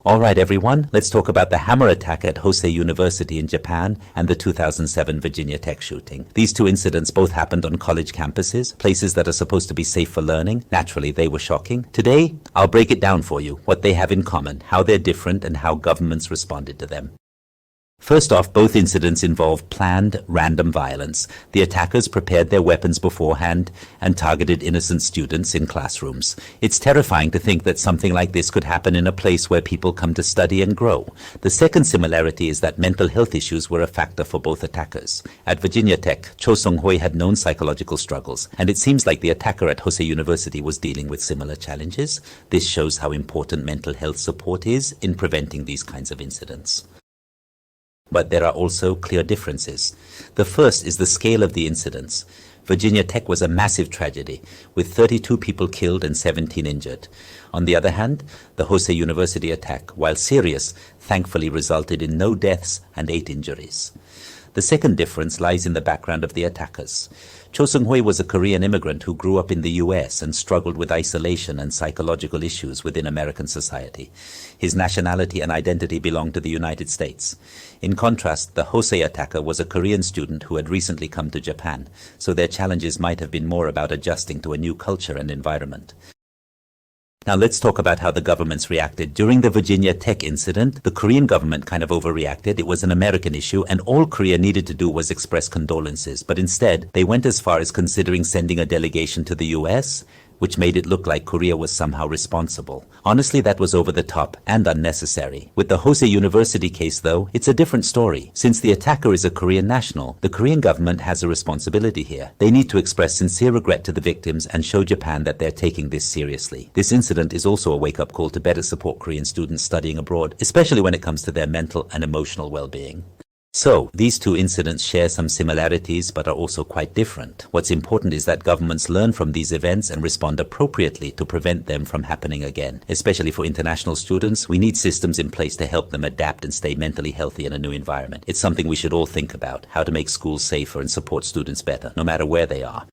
All right, everyone, let's talk about the hammer attack at Hosei University in Japan and the 2007 Virginia Tech shooting. These two incidents both happened on college campuses, places that are supposed to be safe for learning. Naturally, they were shocking. Today, I'll break it down for you, what they have in common, how they're different, and how governments responded to them. First off, both incidents involved planned, random violence. The attackers prepared their weapons beforehand and targeted innocent students in classrooms. It's terrifying to think that something like this could happen in a place where people come to study and grow. The second similarity is that mental health issues were a factor for both attackers. At Virginia Tech, Cho Sung-hui had known psychological struggles, and it seems like the attacker at Hosei University was dealing with similar challenges. This shows how important mental health support is in preventing these kinds of incidents. But there are also clear differences. The first is the scale of the incidents. Virginia Tech was a massive tragedy, with 32 people killed and 17 injured. On the other hand, the Hosei University attack, while serious, thankfully resulted in no deaths and 8 injuries. The second difference lies in the background of the attackers. Cho Sung-hui was a Korean immigrant who grew up in the US and struggled with isolation and psychological issues within American society. His nationality and identity belonged to the United States. In contrast, the Hosei attacker was a Korean student who had recently come to Japan, so their challenges might have been more about adjusting to a new culture and environment. Now let's talk about how the governments reacted. During the Virginia Tech incident, the Korean government kind of overreacted. It was an American issue, and all Korea needed to do was express condolences. But instead, they went as far as considering sending a delegation to the US, which made it look like Korea was somehow responsible. Honestly, that was over the top and unnecessary. With the Hosei University case, though, it's a different story. Since the attacker is a Korean national, the Korean government has a responsibility here. They need to express sincere regret to the victims and show Japan that they're taking this seriously. This incident is also a wake-up call to better support Korean students studying abroad, especially when it comes to their mental and emotional well-being. So, these two incidents share some similarities but are also quite different. What's important is that governments learn from these events and respond appropriately to prevent them from happening again. Especially for international students, we need systems in place to help them adapt and stay mentally healthy in a new environment. It's something we should all think about, how to make schools safer and support students better, no matter where they are.